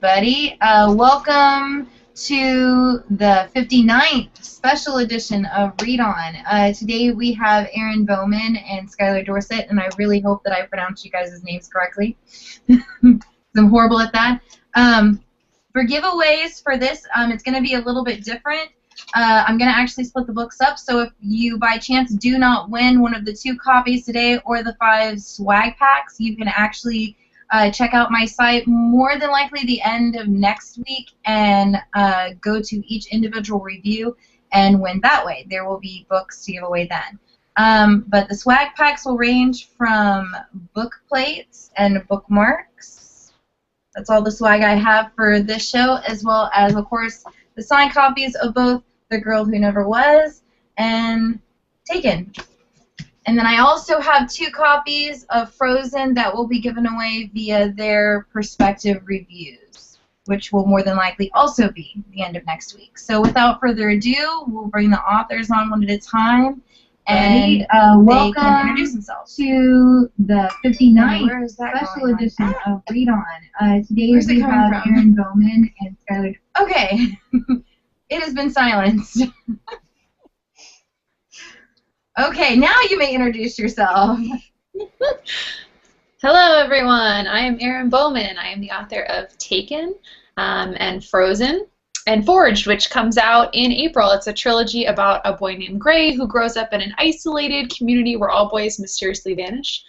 everybody. Welcome to the 59th special edition of Read On. Today we have Erin Bowman and Skylar Dorset, and I really hope that I pronounced you guys' names correctly. I'm horrible at that. For giveaways for this, it's going to be a little bit different. I'm going to actually split the books up, so if you by chance do not win one of the 2 copies today or the 5 swag packs, you can actually check out my site more than likely the end of next week and go to each individual review and win that way. There will be books to give away then. But the swag packs will range from book plates and bookmarks. That's all the swag I have for this show, as well as, of course, the signed copies of both The Girl Who Never Was and Taken. And then I also have 2 copies of Frozen that will be given away via their perspective reviews, which will more than likely also be the end of next week. So without further ado, we'll bring the authors on one at a time, and they can introduce themselves. To the 59th special edition of Read On. Today we have Erin Bowman and Skylar. Okay. It has been silenced. Okay, now you may introduce yourself. Hello, everyone. I am Erin Bowman. I am the author of Taken and Frozen and Forged, which comes out in April. It's a trilogy about a boy named Gray who grows up in an isolated community where all boys mysteriously vanish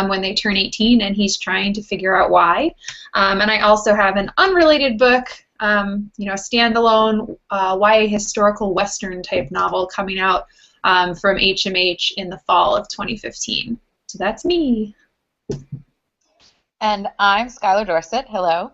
when they turn 18, and he's trying to figure out why. And I also have an unrelated book, a standalone YA historical Western type novel coming out from HMH in the fall of 2015. So that's me. And I'm Skylar Dorset. Hello.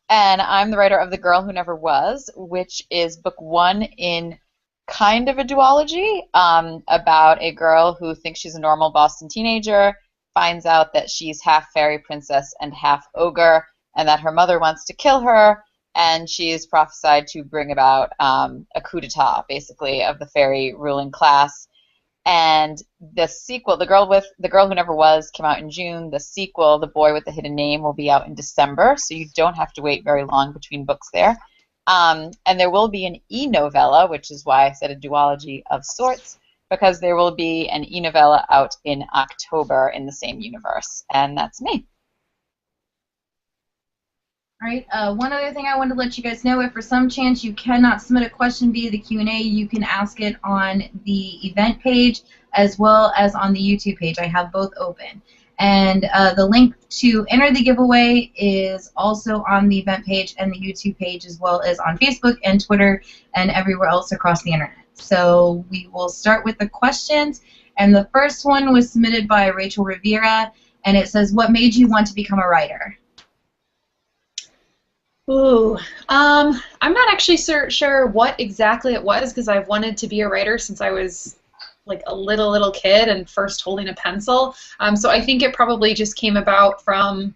And I'm the writer of The Girl Who Never Was, which is book 1 in kind of a duology about a girl who thinks she's a normal Boston teenager, finds out that she's half fairy princess and half ogre, and that her mother wants to kill her, and she is prophesied to bring about a coup d'etat, basically, of the fairy ruling class. And the sequel, The Girl Who Never Was, came out in June. The sequel, The Boy with the Hidden Name, will be out in December, so you don't have to wait very long between books there. And there will be an e-novella, which is why I said a duology of sorts, because there will be an e-novella out in October in the same universe. And that's me. All right. One other thing I wanted to let you guys know, if for some chance you cannot submit a question via the Q&A, you can ask it on the event page as well as on the YouTube page. I have both open. And the link to enter the giveaway is also on the event page and the YouTube page, as well as on Facebook and Twitter and everywhere else across the internet. So we will start with the questions. And the first one was submitted by Rachel Rivera, and it says, "What made you want to become a writer?" Ooh, I'm not actually sure what exactly it was, because I've wanted to be a writer since I was like a little kid and first holding a pencil. So I think it probably just came about from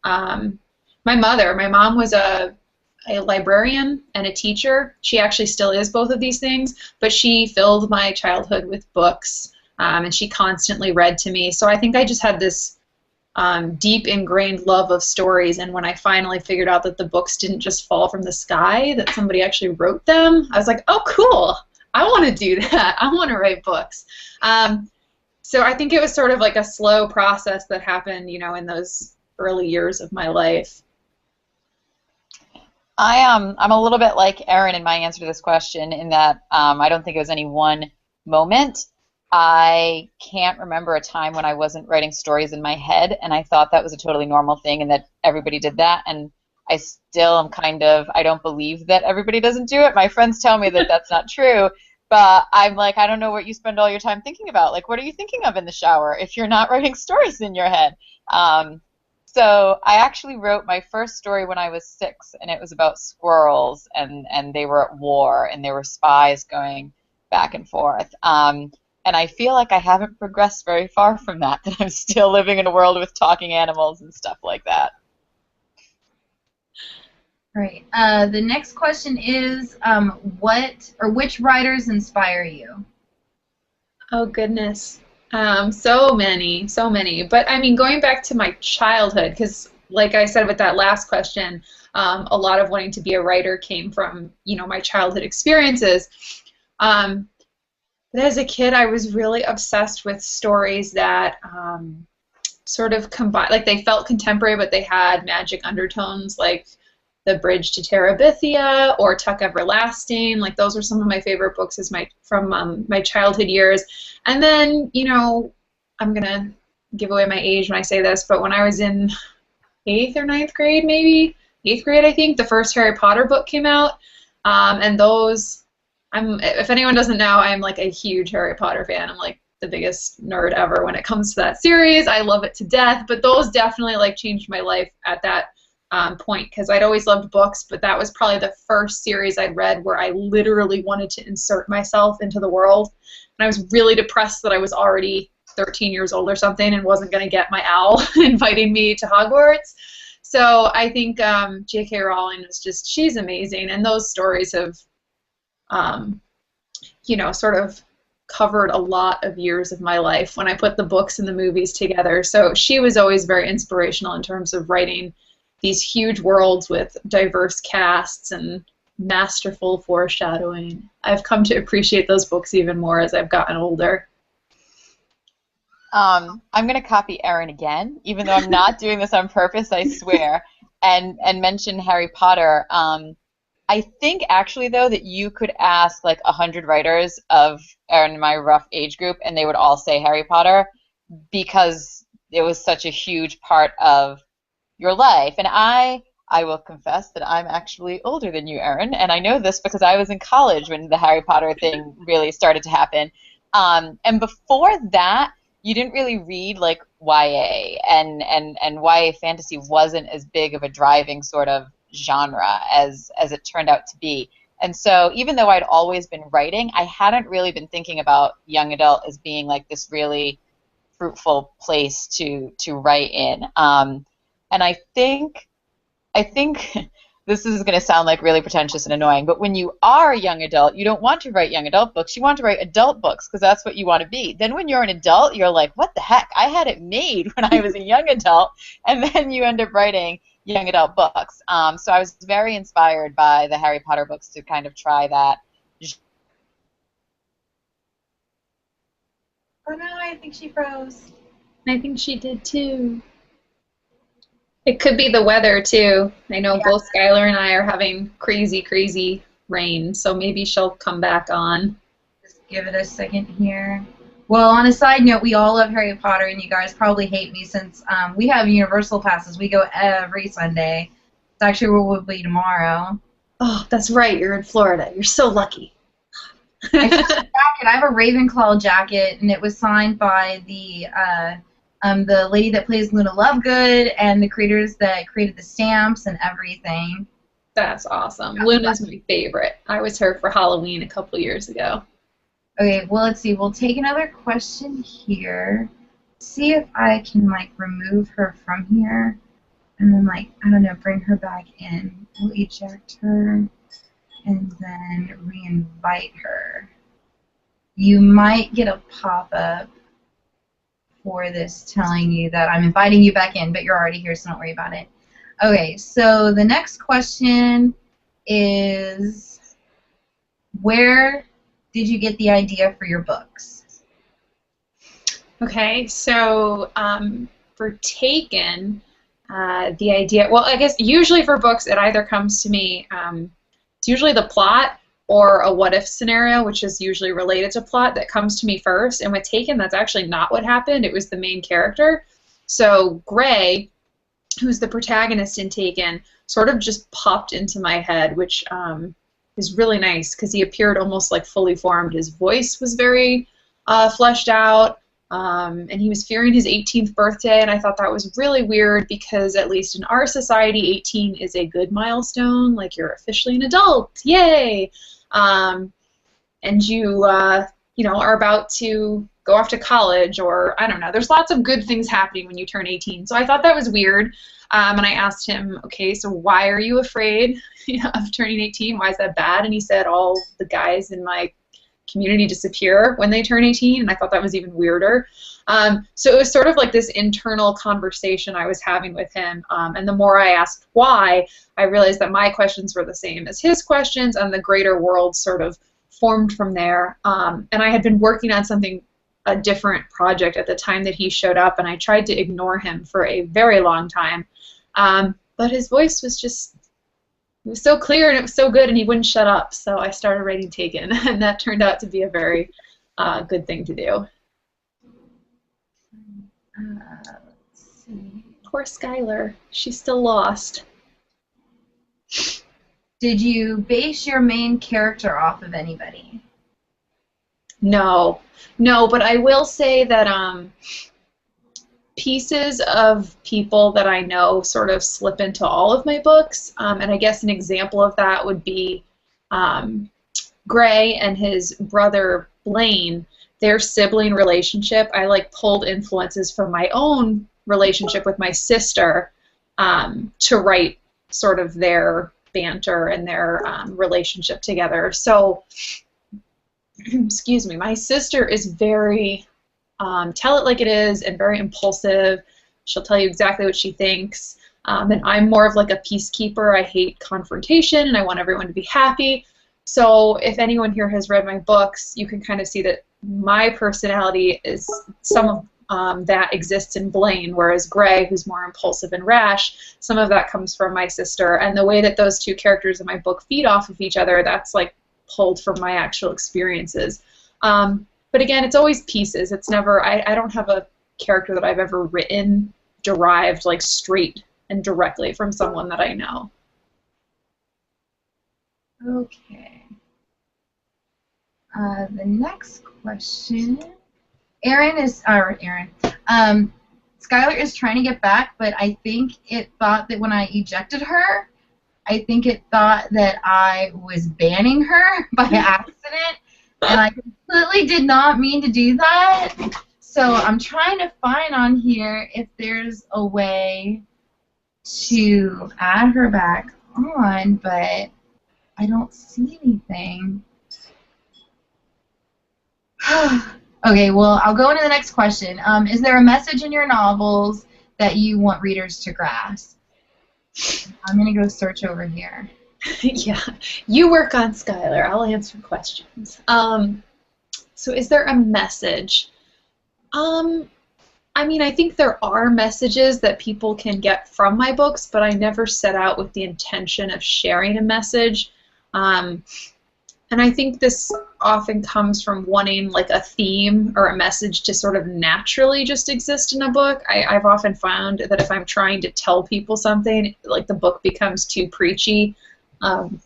my mother. My mom was a librarian and a teacher. She actually still is both of these things, but she filled my childhood with books, and she constantly read to me. So I think I just had this deep ingrained love of stories, and when I finally figured out that the books didn't just fall from the sky, that somebody actually wrote them, I was like, oh cool, I want to do that. I want to write books. So I think it was sort of like a slow process that happened, in those early years of my life. I'm a little bit like Erin in my answer to this question, in that I don't think it was any one moment. I can't remember a time when I wasn't writing stories in my head, and I thought that was a totally normal thing and that everybody did that, and I still am I don't believe that everybody doesn't do it. My friends tell me that that's not true, but I'm like, I don't know what you spend all your time thinking about. Like, what are you thinking of in the shower if you're not writing stories in your head? So I actually wrote my first story when I was 6, and it was about squirrels, and they were at war, and there were spies going back and forth. And I feel like I haven't progressed very far from that I'm still living in a world with talking animals and stuff like that. All right. The next question is, which writers inspire you? Oh, goodness. So many. But, I mean, going back to my childhood, because like I said with that last question, a lot of wanting to be a writer came from, you know, my childhood experiences. But as a kid, I was really obsessed with stories that sort of combine, like they felt contemporary, but they had magic undertones, like The Bridge to Terabithia or Tuck Everlasting. Like those were some of my favorite books from my childhood years. And then, you know, I'm gonna give away my age when I say this, but when I was in 8th or 9th grade, maybe 8th grade, I think, the first Harry Potter book came out, and those, if anyone doesn't know, I'm like a huge Harry Potter fan. I'm like the biggest nerd ever when it comes to that series. I love it to death, but those definitely like changed my life at that point, because I'd always loved books, but that was probably the first series I'd read where I literally wanted to insert myself into the world, and I was really depressed that I was already 13 years old or something and wasn't going to get my owl inviting me to Hogwarts. So I think J.K. Rowling is just, she's amazing, and those stories have, you know, sort of covered a lot of years of my life when I put the books and the movies together. So she was always very inspirational in terms of writing these huge worlds with diverse casts and masterful foreshadowing. I've come to appreciate those books even more as I've gotten older. I'm going to copy Erin again, even though I'm not doing this on purpose, I swear, and mention Harry Potter. I think actually, though, that you could ask like 100 writers of Erin and my rough age group, and they would all say Harry Potter because it was such a huge part of your life. And I will confess that I'm actually older than you, Erin, and I know this because I was in college when the Harry Potter thing really started to happen. And before that, you didn't really read like YA, and YA fantasy wasn't as big of a driving sort of genre as it turned out to be. And so even though I'd always been writing, I hadn't really been thinking about young adult as being like this really fruitful place to write in. And I think this is going to sound like really pretentious and annoying, but when you are a young adult, you don't want to write young adult books. You want to write adult books because that's what you want to be. Then when you're an adult, you're like, what the heck? I had it made when I was a young adult, and then you end up writing young adult books. So I was very inspired by the Harry Potter books to kind of try that. Oh no, I think she froze. I think she did too. It could be the weather too. I know both Skylar and I are having crazy, crazy rain, so maybe she'll come back on. Just give it a second here. Well, on a side note, we all love Harry Potter, and you guys probably hate me since we have Universal passes. We go every Sunday. It's actually where we'll be tomorrow. Oh, that's right. You're in Florida. You're so lucky. I have a jacket. I have a Ravenclaw jacket, and it was signed by the lady that plays Luna Lovegood and the creators that created the stamps and everything. That's awesome. Luna's my favorite. I was her for Halloween a couple years ago. Okay, well, let's see. We'll take another question here. See if I can, like, remove her from here and then, like, I don't know, bring her back in. We'll eject her and then re-invite her. You might get a pop-up for this telling you that I'm inviting you back in, but you're already here, so don't worry about it. Okay, so the next question is, where did you get the idea for your books? Okay, so for Taken, the idea, well, I guess usually for books it either comes to me, it's usually the plot or a what-if scenario, which is usually related to plot, that comes to me first. And with Taken, that's actually not what happened. It was the main character. So Gray, who's the protagonist in Taken, sort of just popped into my head, which is really nice because he appeared almost like fully formed. His voice was very fleshed out, and he was fearing his 18th birthday, and I thought that was really weird because at least in our society, 18 is a good milestone, like you're officially an adult, yay! And you know, are about to go off to college, or I don't know. There's lots of good things happening when you turn 18. So I thought that was weird, and I asked him, okay, so why are you afraid of turning 18? Why is that bad? And he said all the guys in my community disappear when they turn 18, and I thought that was even weirder. So it was sort of like this internal conversation I was having with him, and the more I asked why, I realized that my questions were the same as his questions, and the greater world sort of formed from there. And I had been working on a different project at the time that he showed up, and I tried to ignore him for a very long time. But his voice was just, it was so clear and it was so good, and he wouldn't shut up, so I started writing Taken, and that turned out to be a very good thing to do. Let's see. Poor Skylar. She's still lost. Did you base your main character off of anybody? No, but I will say that pieces of people that I know sort of slip into all of my books, and I guess an example of that would be Gray and his brother Blaine. Their sibling relationship, I like pulled influences from my own relationship with my sister to write sort of their banter and their relationship together. So, excuse me, my sister is very tell it like it is and very impulsive. She'll tell you exactly what she thinks. And I'm more of like a peacekeeper. I hate confrontation and I want everyone to be happy. So if anyone here has read my books, you can kind of see that my personality is some of that exists in Blaine, whereas Gray, who's more impulsive and rash, some of that comes from my sister. And the way that those two characters in my book feed off of each other, that's like pulled from my actual experiences. But again, it's always pieces. It's never, I don't have a character that I've ever written derived like straight and directly from someone that I know. Okay. The next question. Skylar is trying to get back, but I think it thought that when I ejected her, I think it thought that I was banning her by accident, and I completely did not mean to do that. So I'm trying to find on here if there's a way to add her back on, but I don't see anything. Okay, well, I'll go into the next question. Is there a message in your novels that you want readers to grasp? I'm going to go search over here. Yeah, you work on Skylar. I'll answer questions. So is there a message? I mean, I think there are messages that people can get from my books, but I never set out with the intention of sharing a message. And I think this often comes from wanting like a theme or a message to sort of naturally just exist in a book. I've often found that if I'm trying to tell people something, like the book becomes too preachy. And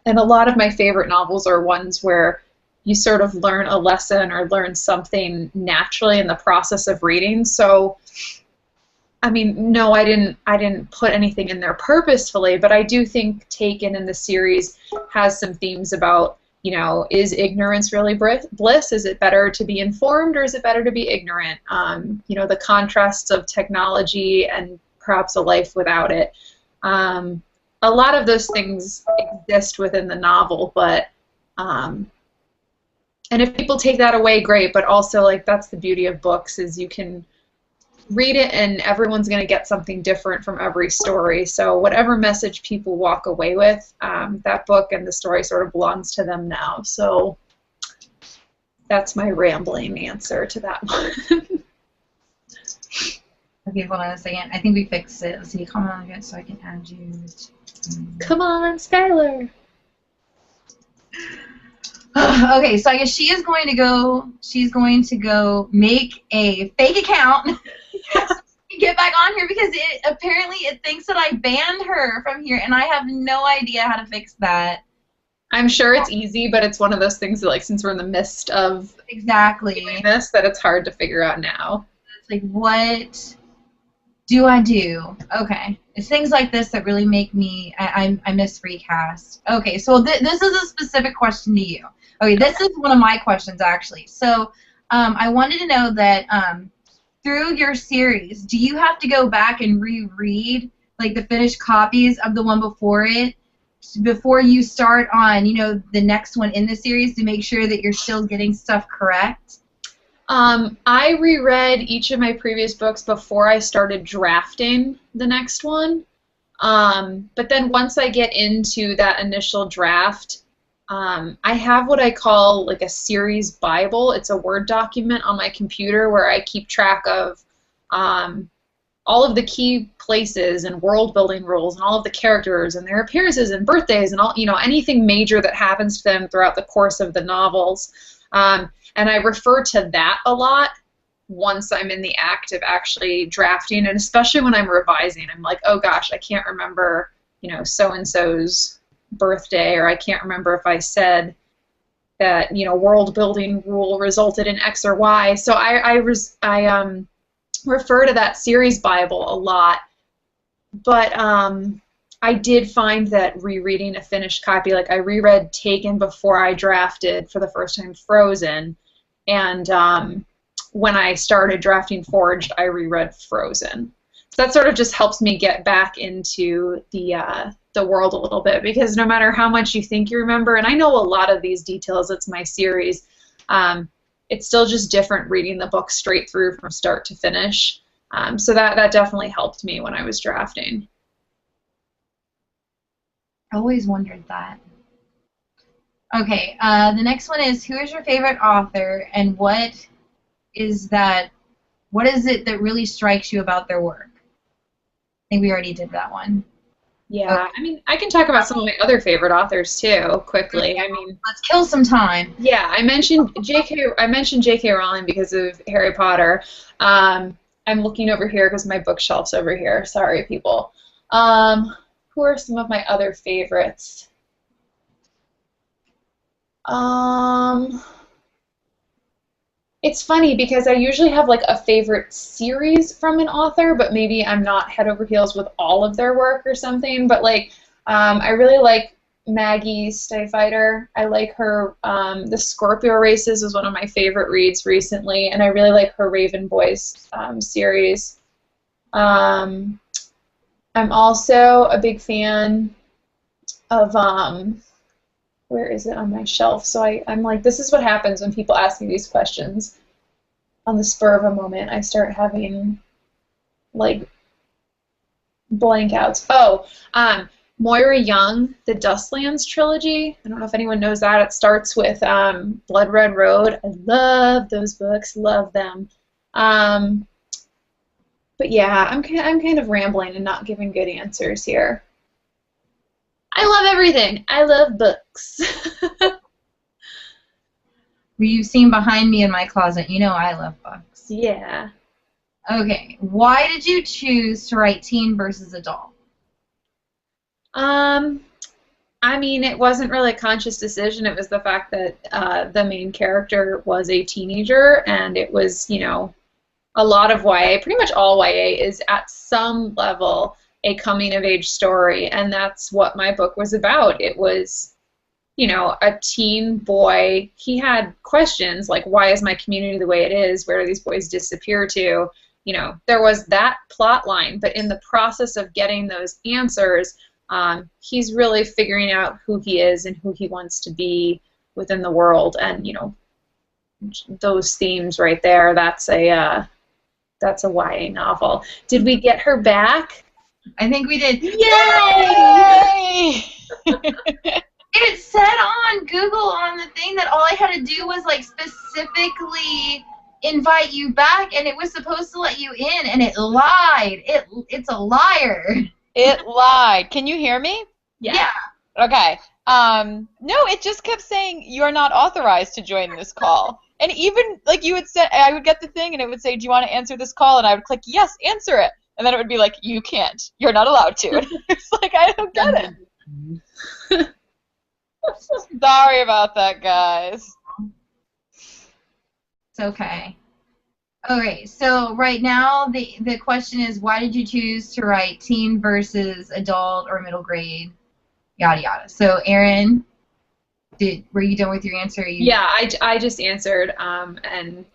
a lot of my favorite novels are ones where you sort of learn a lesson or learn something naturally in the process of reading. So, I mean, no, I didn't put anything in there purposefully, but I do think Taken in the series has some themes about, you know, is ignorance really bliss? Is it better to be informed or is it better to be ignorant? You know, the contrasts of technology and perhaps a life without it. A lot of those things exist within the novel, but and if people take that away, great, but also, like, that's the beauty of books, is you can read it and everyone's going to get something different from every story. So whatever message people walk away with, that book and the story sort of belongs to them now. So that's my rambling answer to that one. Okay, hold on a second. I think we fixed it. Let's see. Come on again so I can add you. Come on, Skylar. Okay, so I guess she is going to go. She's going to go make a fake account. Get back on here because apparently it thinks that I banned her from here, and I have no idea how to fix that. I'm sure it's easy, but it's one of those things that, like, since we're in the midst of doing this, that it's hard to figure out now. It's like, what do I do? Okay, it's things like this that really make me. I miss recast. Okay, so this is a specific question to you. Okay, this is one of my questions actually. So I wanted to know that. Through your series, do you have to go back and reread like the finished copies of the one before it before you start on, the next one in the series to make sure that you're still getting stuff correct? I reread each of my previous books before I started drafting the next one. But then once I get into that initial draft, I have what I call like a series Bible. It's a Word document on my computer where I keep track of all of the key places and world building rules and all of the characters and their appearances and birthdays and all, anything major that happens to them throughout the course of the novels. And I refer to that a lot once I'm in the act of actually drafting, and especially when I'm revising. I'm like, oh gosh, I can't remember, so-and-so's birthday, or I can't remember if I said that, world building rule resulted in X or Y. So I refer to that series Bible a lot. But I did find that rereading a finished copy, like I reread Taken before I drafted for the first time Frozen, and when I started drafting Forged, I reread Frozen. So that sort of just helps me get back into the world a little bit, because no matter how much you think you remember, and I know a lot of these details, it's my series, it's still just different reading the book straight through from start to finish. So that definitely helped me when I was drafting. I always wondered that. Okay, the next one is, who is your favorite author, and what is it that really strikes you about their work? I think we already did that one. Yeah, okay. I mean, I can talk about some of my other favorite authors too, quickly. I mean, let's kill some time. Yeah, I mentioned J.K. Rowling because of Harry Potter. I'm looking over here because my bookshelf's over here. Sorry, people. Who are some of my other favorites? It's funny because I usually have like a favorite series from an author, but maybe I'm not head over heels with all of their work or something. But like, I really like Maggie Stiefvater. I like her. The Scorpio Races was one of my favorite reads recently, and I really like her Raven Boys series. I'm also a big fan of where is it on my shelf? So I'm like, this is what happens when people ask me these questions. On the spur of a moment, I start having, like, blank outs. Oh, Moira Young, the Dustlands trilogy. I don't know if anyone knows that. It starts with Blood Red Road. I love those books. Love them. But yeah, I'm kind of rambling and not giving good answers here. I love everything. I love books. You've seen behind me in my closet. You know I love books. Yeah. Okay. Why did you choose to write teen versus adult? I mean, it wasn't really a conscious decision. It was the fact that the main character was a teenager, and it was, a lot of YA, pretty much all YA is at some level a coming-of-age story, and that's what my book was about. It was, a teen boy. He had questions like, why is my community the way it is? Where do these boys disappear to? There was that plot line, but in the process of getting those answers, he's really figuring out who he is and who he wants to be within the world, and, those themes right there, that's a YA novel. Did we get her back? I think we did. Yay! It said on Google on the thing that all I had to do was like specifically invite you back, and it was supposed to let you in, and it lied. It's a liar. It lied. Can you hear me? Yeah. Okay. No, it just kept saying you're not authorized to join this call. And even like you would say, I would get the thing, and it would say, "Do you want to answer this call?" And I would click yes, answer it. And then it would be like, you can't. You're not allowed to. It's like, I don't get it. Sorry about that, guys. It's okay. Okay, so right now the question is, why did you choose to write teen versus adult or middle grade, yada yada. So Erin, were you done with your answer? Yeah, I just answered and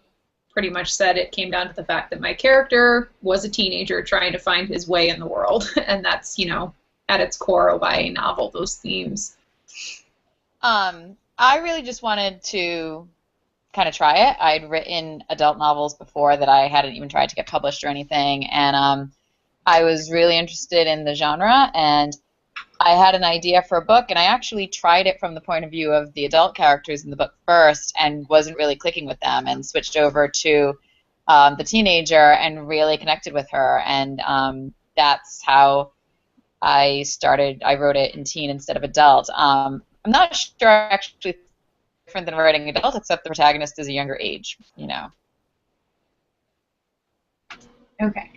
pretty much said it came down to the fact that my character was a teenager trying to find his way in the world, and that's, at its core a YA novel, those themes. I really just wanted to kind of try it. I'd written adult novels before that I hadn't even tried to get published or anything, and I was really interested in the genre, and I had an idea for a book, and I actually tried it from the point of view of the adult characters in the book first and wasn't really clicking with them, and switched over to the teenager and really connected with her, and that's how I started. I wrote it in teen instead of adult. I'm not sure actually different than writing adult, except the protagonist is a younger age, you know. Okay.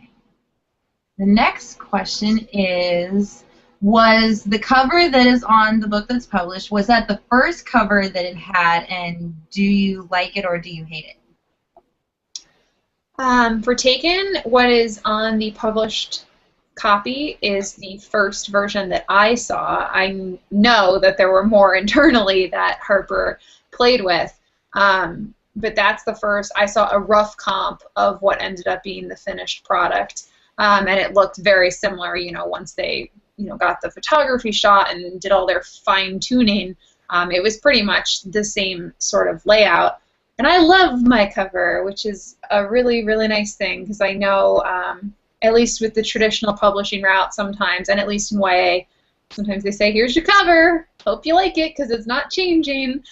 The next question is, was the cover that is on the book that's published, was that the first cover that it had, and do you like it or do you hate it? For Taken, what is on the published copy is the first version that I saw. I know that there were more internally that Harper played with, but that's the first. I saw a rough comp of what ended up being the finished product, and it looked very similar, you know, once they, you know, got the photography shot and did all their fine-tuning. It was pretty much the same sort of layout. And I love my cover, which is a really, really nice thing, because I know, at least with the traditional publishing route sometimes, and at least in YA, sometimes they say, here's your cover, hope you like it, because it's not changing.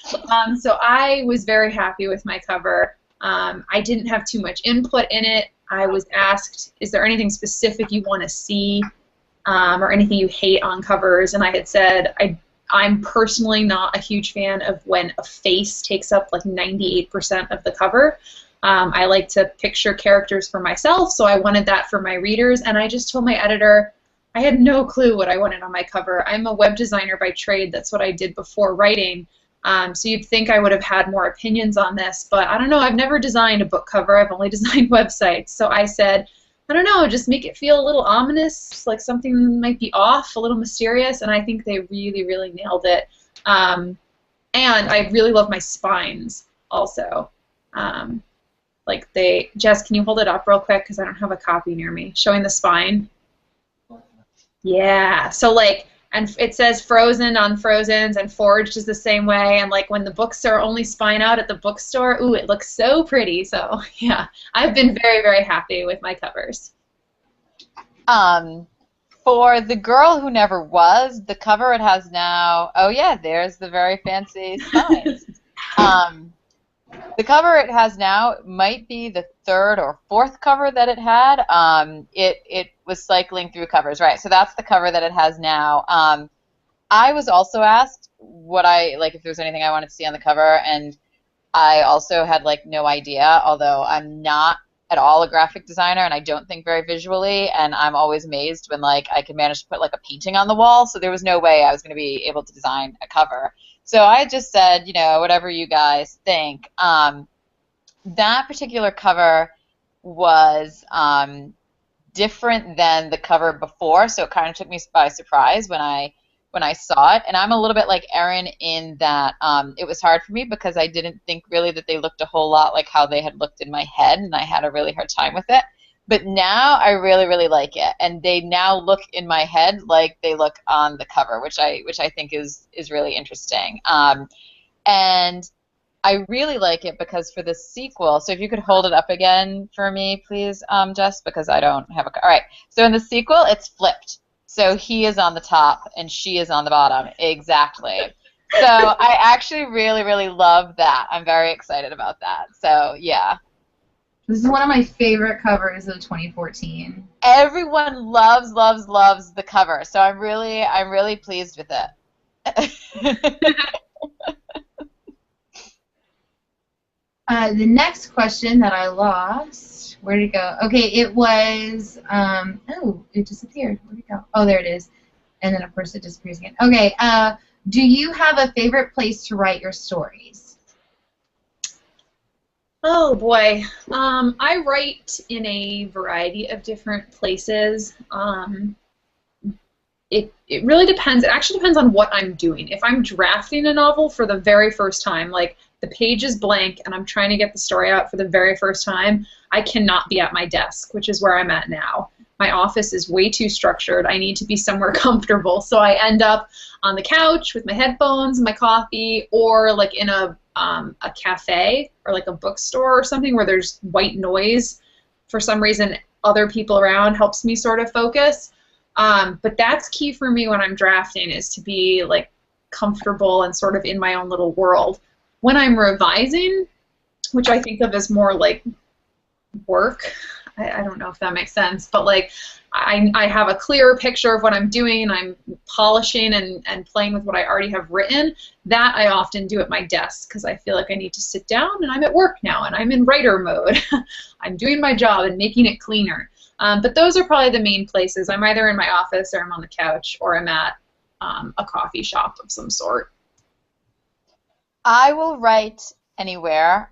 So I was very happy with my cover. I didn't have too much input in it. I was asked, is there anything specific you want to see, or anything you hate on covers? And I had said, I'm personally not a huge fan of when a face takes up like 98% of the cover. I like to picture characters for myself, so I wanted that for my readers, and I just told my editor I had no clue what I wanted on my cover. I'm a web designer by trade. That's what I did before writing. So you'd think I would have had more opinions on this, but I don't know. I've never designed a book cover. I've only designed websites. So I said, I don't know, just make it feel a little ominous, like something might be off, a little mysterious, and I think they really, really nailed it. And I really love my spines also. Like Jess, can you hold it up real quick, because I don't have a copy near me, showing the spine? Yeah, so like, and it says Frozen on Frozen's, and Forged is the same way, and like when the books are only spine out at the bookstore, ooh, it looks so pretty. So yeah, I've been very, very happy with my covers. For The Girl Who Never Was, the cover it has now, oh yeah, there's the very fancy spines. The cover it has now might be the third or fourth cover that it had. It was cycling through covers, right? So that's the cover that it has now. I was also asked if there was anything I wanted to see on the cover, and I also had like no idea. Although I'm not at all a graphic designer, and I don't think very visually, and I'm always amazed when like I can manage to put like a painting on the wall. So there was no way I was going to be able to design a cover. So I just said, you know, whatever you guys think. That particular cover was different than the cover before, so it kind of took me by surprise when I saw it. And I'm a little bit like Erin in that it was hard for me because I didn't think really that they looked a whole lot like how they had looked in my head, and I had a really hard time with it. But now I really, really like it, and they now look in my head like they look on the cover, which I think is really interesting. And I really like it because for the sequel, so if you could hold it up again for me, please, Jess, because I don't have a... All right, so in the sequel, it's flipped. So he is on the top and she is on the bottom. Exactly. So I actually really, really love that. I'm very excited about that. So, yeah. This is one of my favorite covers of 2014. Everyone loves, loves, loves the cover, so I'm really pleased with it. The next question that I lost, where did it go? Okay, it was, oh, it disappeared. Where did it go? Oh, there it is. And then, of course, it disappears again. Okay, do you have a favorite place to write your stories? Oh boy, I write in a variety of different places. It really depends. It actually depends on what I'm doing. If I'm drafting a novel for the very first time, like the page is blank and I'm trying to get the story out for the very first time, I cannot be at my desk, which is where I'm at now. my office is way too structured. I need to be somewhere comfortable. So I end up on the couch with my headphones, my coffee, or like in a cafe or like a bookstore or something where there's white noise. For some reason, other people around helps me sort of focus. But that's key for me when I'm drafting, is to be like comfortable and sort of in my own little world. When I'm revising, which I think of as more like work, I don't know if that makes sense, but like I have a clearer picture of what I'm doing. I'm polishing and playing with what I already have written. That I often do at my desk because I feel like I need to sit down and I'm at work now and I'm in writer mode. I'm doing my job and making it cleaner. But those are probably the main places. I'm either in my office or I'm on the couch or I'm at a coffee shop of some sort. I will write anywhere.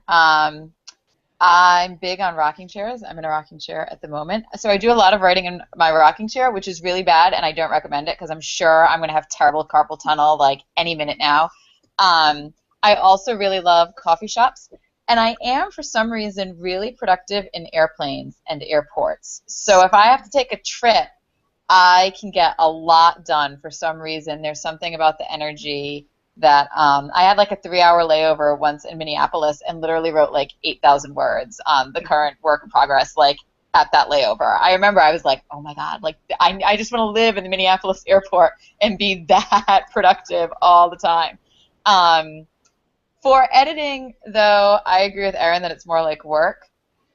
I'm big on rocking chairs. I'm in a rocking chair at the moment. So I do a lot of writing in my rocking chair, which is really bad, and I don't recommend it because I'm sure I'm going to have terrible carpal tunnel like any minute now. I also really love coffee shops, and I am, for some reason, really productive in airplanes and airports. So if I have to take a trip, I can get a lot done for some reason. There's something about the energy that I had like a 3-hour layover once in Minneapolis and literally wrote like 8,000 words on the current work in progress like at that layover. I remember I was like, oh my God, like I just want to live in the Minneapolis airport and be that productive all the time. For editing, though, I agree with Erin that it's more like work.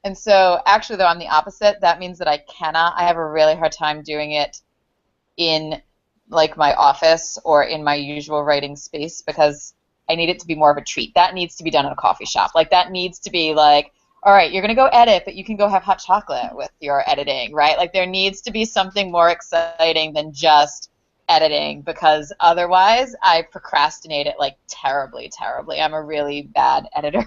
And so actually, though, I'm the opposite. That means that I have a really hard time doing it in like my office or in my usual writing space because I need it to be more of a treat. That needs to be done in a coffee shop. Like that needs to be like, all right, you're going to go edit, but you can go have hot chocolate with your editing, right? Like there needs to be something more exciting than just editing because otherwise I procrastinate it like terribly, terribly. I'm a really bad editor.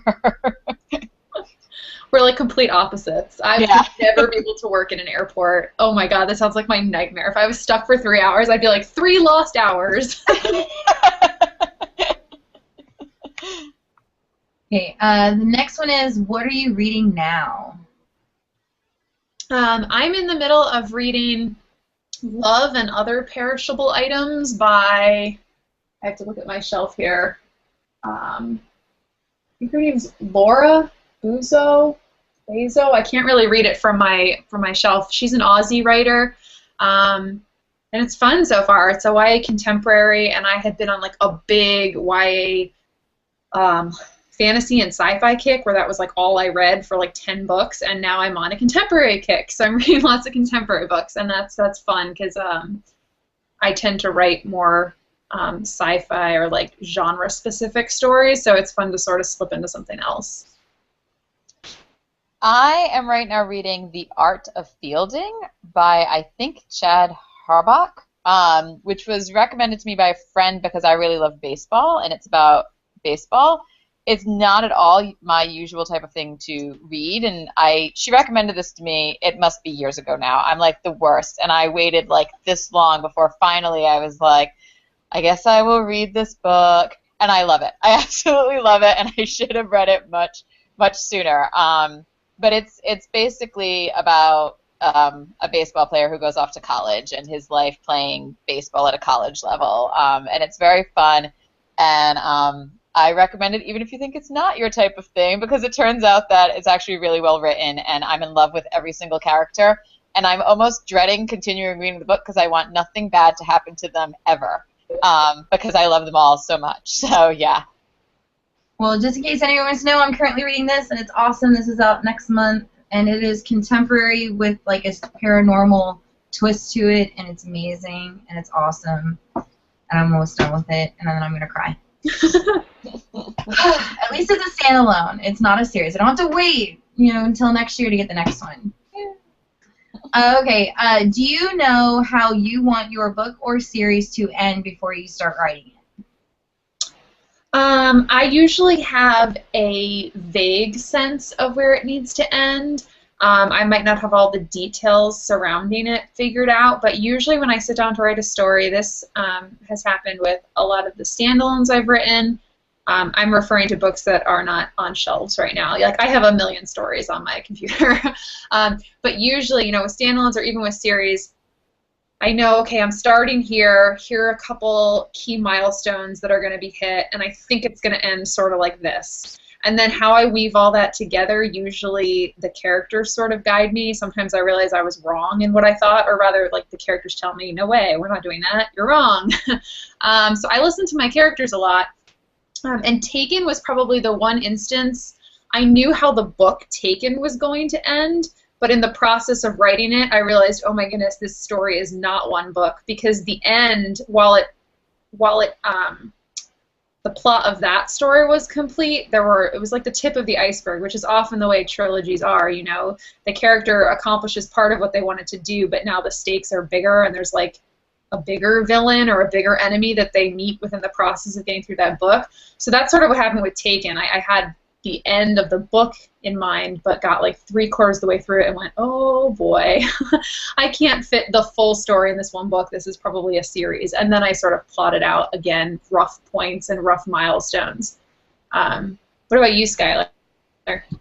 We're like complete opposites. I would never be able to work in an airport. Oh my God, that sounds like my nightmare. If I was stuck for 3 hours, I'd be like 3 lost hours. Okay, the next one is, what are you reading now? I'm in the middle of reading Love and Other Perishable Items by, I have to look at my shelf here. I think her name's Laura Buzo. I can't really read it from my shelf. She's an Aussie writer, and it's fun so far. It's a YA contemporary, and I had been on like a big YA fantasy and sci-fi kick where that was like all I read for like 10 books, and now I'm on a contemporary kick. So I'm reading lots of contemporary books, and that's fun because I tend to write more sci-fi or like genre-specific stories, so it's fun to sort of slip into something else. I am right now reading The Art of Fielding by, I think, Chad Harbach, which was recommended to me by a friend because I really love baseball, and it's about baseball. It's not at all my usual type of thing to read, and she recommended this to me. It must be years ago now. I'm like the worst, and I waited like this long before finally I was like, I guess I will read this book, and I love it. I absolutely love it, and I should have read it much, much sooner. But it's basically about a baseball player who goes off to college and his life playing baseball at a college level. And it's very fun. And I recommend it even if you think it's not your type of thing because it turns out that it's actually really well written and I'm in love with every single character. And I'm almost dreading continuing reading the book because I want nothing bad to happen to them ever because I love them all so much. So, yeah. Well, just in case anyone wants to know, I'm currently reading this, and it's awesome. This is out next month, and it is contemporary with like a paranormal twist to it, and it's amazing, and it's awesome. And I'm almost done with it, and then I'm going to cry. At least it's a standalone. It's not a series. I don't have to wait, until next year to get the next one. Okay. Do you know how you want your book or series to end before you start writing it? I usually have a vague sense of where it needs to end. I might not have all the details surrounding it figured out, but usually when I sit down to write a story, this has happened with a lot of the standalones I've written. I'm referring to books that are not on shelves right now. Like, I have a million stories on my computer. But usually, you know, with standalones or even with series, I know, okay, I'm starting here. Here are a couple key milestones that are going to be hit, and I think it's going to end sort of like this. And then how I weave all that together, usually the characters sort of guide me. Sometimes I realize I was wrong in what I thought, or rather, like, the characters tell me, no way, we're not doing that. You're wrong. So I listen to my characters a lot. And Taken was probably the one instance I knew how the book Taken was going to end, but in the process of writing it, I realized, oh my goodness, this story is not one book, because the end, the plot of that story was complete, it was like the tip of the iceberg, which is often the way trilogies are, you know. The character accomplishes part of what they wanted to do, but now the stakes are bigger, and there's like a bigger villain or a bigger enemy that they meet within the process of getting through that book. So that's sort of what happened with Taken. I had the end of the book in mind, but got like 3/4 of the way through it and went, oh boy, I can't fit the full story in this one book. This is probably a series. And then I sort of plotted out, again, rough points and rough milestones. What about you, Skylar?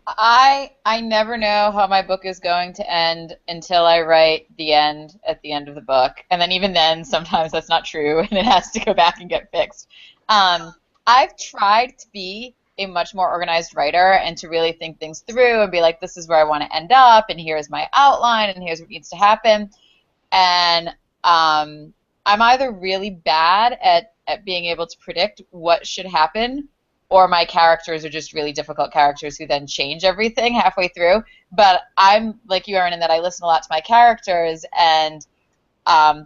I never know how my book is going to end until I write the end at the end of the book. And then even then, sometimes that's not true, and it has to go back and get fixed. I've tried to be a much more organized writer and to really think things through and be like, this is where I want to end up, and here's my outline, and here's what needs to happen. And I'm either really bad at being able to predict what should happen, or my characters are just really difficult characters who then change everything halfway through. But I'm like you, Erin, in that I listen a lot to my characters, and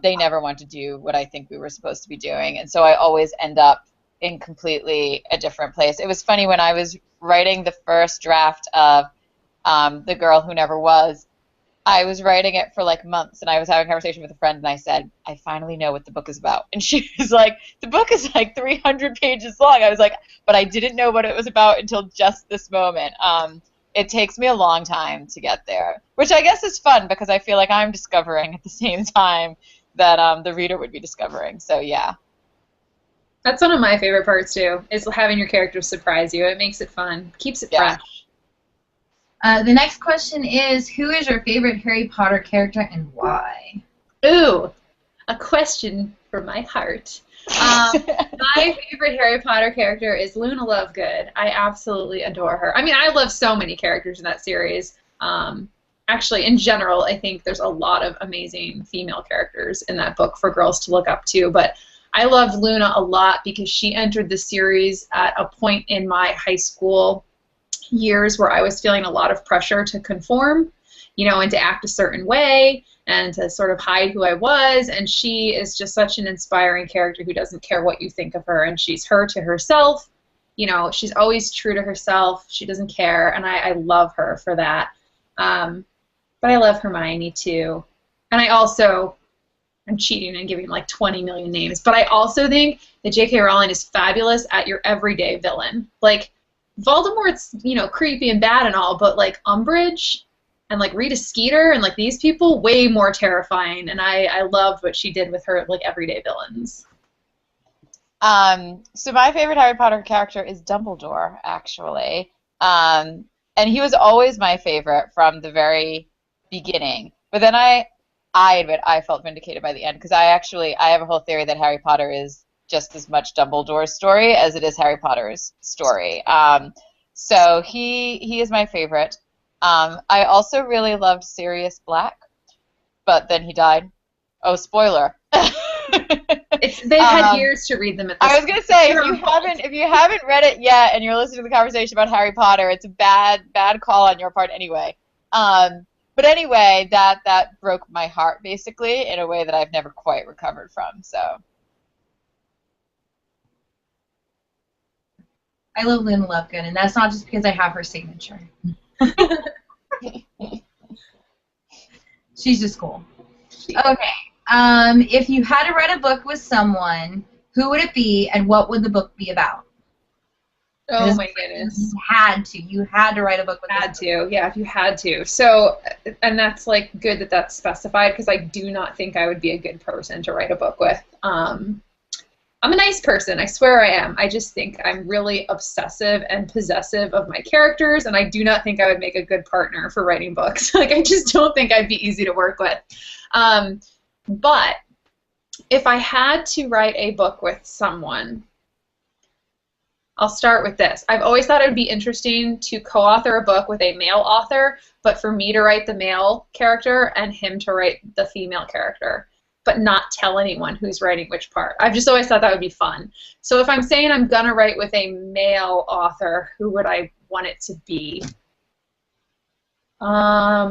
they never want to do what I think we were supposed to be doing. And so I always end up in completely a different place. It was funny when I was writing the first draft of The Girl Who Never Was, I was writing it for like months, and I was having a conversation with a friend, and I said, I finally know what the book is about. And she was like, the book is like 300 pages long. I was like, but I didn't know what it was about until just this moment. It takes me a long time to get there, which I guess is fun because I feel like I'm discovering at the same time that the reader would be discovering. So yeah. That's one of my favorite parts too, is having your characters surprise you. It makes it fun, keeps it fresh. The next question is, who is your favorite Harry Potter character and why? Ooh, a question from my heart. My favorite Harry Potter character is Luna Lovegood. I absolutely adore her. I mean, I love so many characters in that series. Actually, in general, I think there's a lot of amazing female characters in that book for girls to look up to, but I loved Luna a lot because she entered the series at a point in my high school years where I was feeling a lot of pressure to conform, you know, and to act a certain way and to sort of hide who I was. And she is just such an inspiring character who doesn't care what you think of her, and she's her to herself. You know, she's always true to herself. She doesn't care, and I love her for that. But I love Hermione too. And I'm cheating and giving like 20 million names, but I also think that J.K. Rowling is fabulous at your everyday villain. Like, Voldemort's, you know, creepy and bad and all, but like Umbridge and like Rita Skeeter and like these people, way more terrifying, and I loved what she did with her like everyday villains. So my favorite Harry Potter character is Dumbledore, actually. And he was always my favorite from the very beginning. But then I admit I felt vindicated by the end, because I have a whole theory that Harry Potter is just as much Dumbledore's story as it is Harry Potter's story. So he is my favorite. I also really loved Sirius Black, but then he died. Oh, spoiler. They've had years to read them at this I was going to say, if you haven't read it yet and you're listening to the conversation about Harry Potter, it's a bad call on your part anyway. But anyway, that broke my heart, basically, in a way that I've never quite recovered from. So I love Luna Lovegood, and that's not just because I have her signature. She's just cool. Okay. If you had to write a book with someone, who would it be, and what would the book be about? Oh my goodness. You had to write a book with them. Yeah, if you had to. So, and that's like good that that's specified, because I do not think I would be a good person to write a book with. I'm a nice person. I swear I am. I just think I'm really obsessive and possessive of my characters, and I do not think I would make a good partner for writing books. Like, I just don't think I'd be easy to work with. But if I had to write a book with someone, I'll start with this. I've always thought it would be interesting to co-author a book with a male author, but for me to write the male character and him to write the female character, but not tell anyone who's writing which part. I've just always thought that would be fun. So if I'm saying I'm going to write with a male author, who would I want it to be? I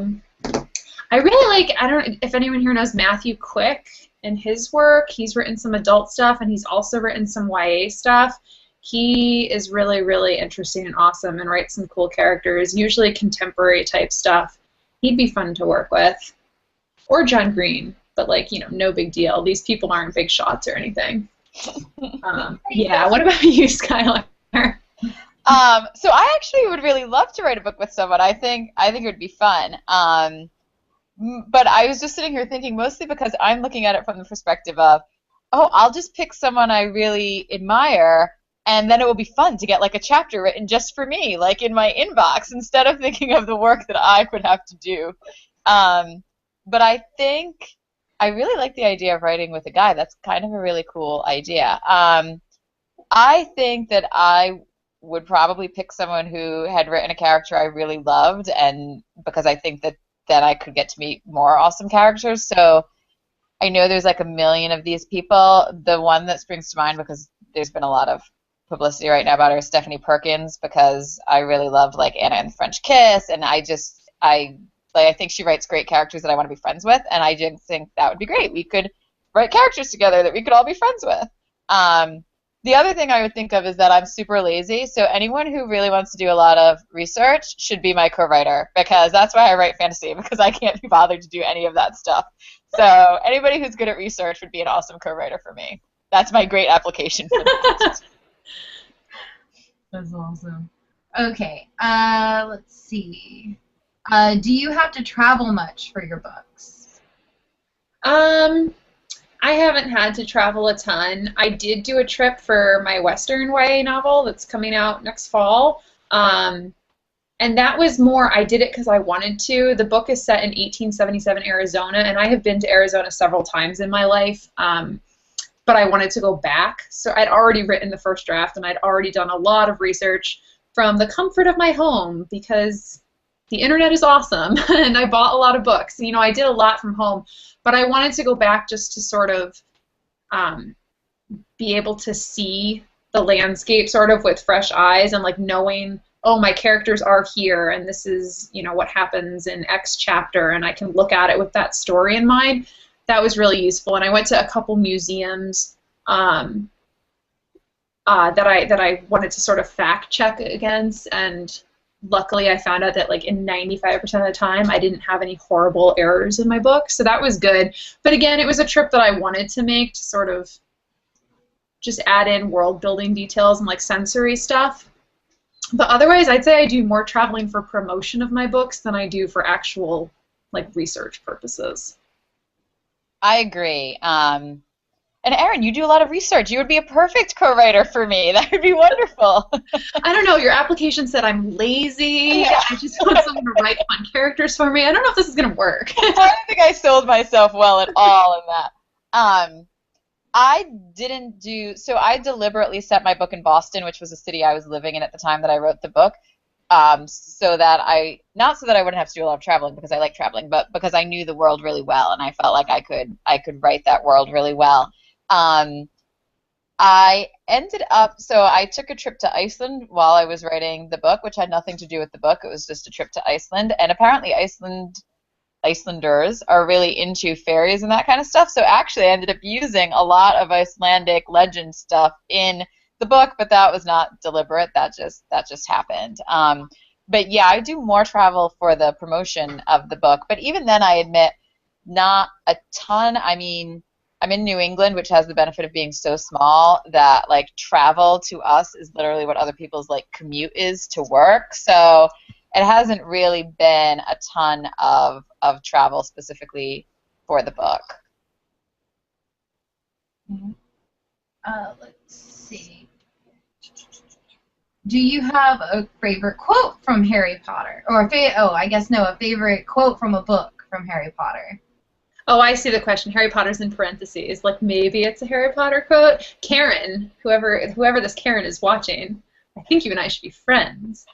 really like, I don't know if anyone here knows Matthew Quick and his work. He's written some adult stuff, and he's also written some YA stuff. He is really, really interesting and awesome and writes some cool characters, usually contemporary type stuff. He'd be fun to work with. Or John Green. But, like, you know, no big deal. These people aren't big shots or anything. Yeah, what about you, Skylar? So I actually would really love to write a book with someone. I think it would be fun. But I was just sitting here thinking, mostly because I'm looking at it from the perspective of, oh, I'll just pick someone I really admire, and then it will be fun to get, like, a chapter written just for me, like, in my inbox, instead of thinking of the work that I would have to do. But I think I really like the idea of writing with a guy. That's kind of a really cool idea. I think that I would probably pick someone who had written a character I really loved, and because I think that then I could get to meet more awesome characters. So I know there's like a million of these people. The one that springs to mind, because there's been a lot of publicity right now about her, is Stephanie Perkins, because I really loved, like, Anna and the French Kiss, and I think she writes great characters that I want to be friends with, and I just think that would be great. We could write characters together that we could all be friends with. The other thing I would think of is that I'm super lazy, so anyone who really wants to do a lot of research should be my co-writer, because that's why I write fantasy, because I can't be bothered to do any of that stuff. So anybody who's good at research would be an awesome co-writer for me. That's my great application for that. That's awesome. Okay, let's see. Do you have to travel much for your books? I haven't had to travel a ton. I did do a trip for my Western YA novel that's coming out next fall. And that was more, I did it because I wanted to. The book is set in 1877 Arizona, and I have been to Arizona several times in my life, but I wanted to go back. So I'd already written the first draft, and I'd already done a lot of research from the comfort of my home, because the internet is awesome, and I bought a lot of books. You know, I did a lot from home, but I wanted to go back just to sort of be able to see the landscape sort of with fresh eyes, and, like, knowing, oh, my characters are here, and this is, you know, what happens in X chapter, and I can look at it with that story in mind. That was really useful, and I went to a couple museums that I wanted to sort of fact check against, and luckily I found out that, like, in 95% of the time I didn't have any horrible errors in my book, so that was good. But again, it was a trip that I wanted to make to sort of just add in world building details and, like, sensory stuff. But otherwise, I'd say I do more traveling for promotion of my books than I do for actual, like, research purposes. I agree. And Erin, you do a lot of research. You would be a perfect co-writer for me. That would be wonderful. I don't know. Your application said I'm lazy. Yeah. I just want someone to write fun characters for me. I don't know if this is going to work. I don't think I sold myself well at all in that. I didn't do, so I deliberately set my book in Boston, which was a city I was living in at the time that I wrote the book, so that not so that I wouldn't have to do a lot of traveling, because I like traveling, but because I knew the world really well, and I felt like I could write that world really well. I ended up, so I took a trip to Iceland while I was writing the book, which had nothing to do with the book. It was just a trip to Iceland, and apparently Icelanders are really into fairies and that kind of stuff, so actually I ended up using a lot of Icelandic legend stuff in the book, but that was not deliberate. That just happened. But yeah, I do more travel for the promotion of the book, but even then I admit not a ton. I mean, I'm in New England, which has the benefit of being so small that, like, travel to us is literally what other people's, like, commute is to work. So it hasn't really been a ton of travel specifically for the book. Mm-hmm. Let's see. Do you have a favorite quote from Harry Potter? Or a favorite quote from a book from Harry Potter? Oh, I see the question. Harry Potter's in parentheses. Like maybe it's a Harry Potter quote. Karen, whoever this Karen is watching, I think you and I should be friends.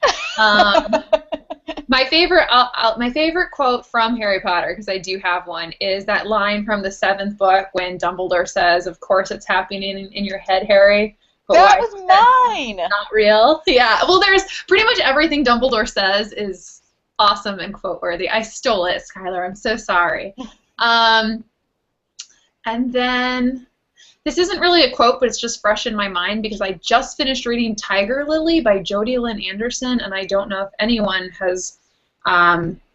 My favorite quote from Harry Potter, because I do have one, is that line from the 7th book when Dumbledore says, "Of course it's happening in your head, Harry." But that was mine. Not real. Yeah. Well, there's pretty much everything Dumbledore says is awesome and quote worthy. I stole it, Skylar. I'm so sorry. And then this isn't really a quote, but it's just fresh in my mind because I just finished reading Tiger Lily by Jodi Lynn Anderson, and I don't know if anyone has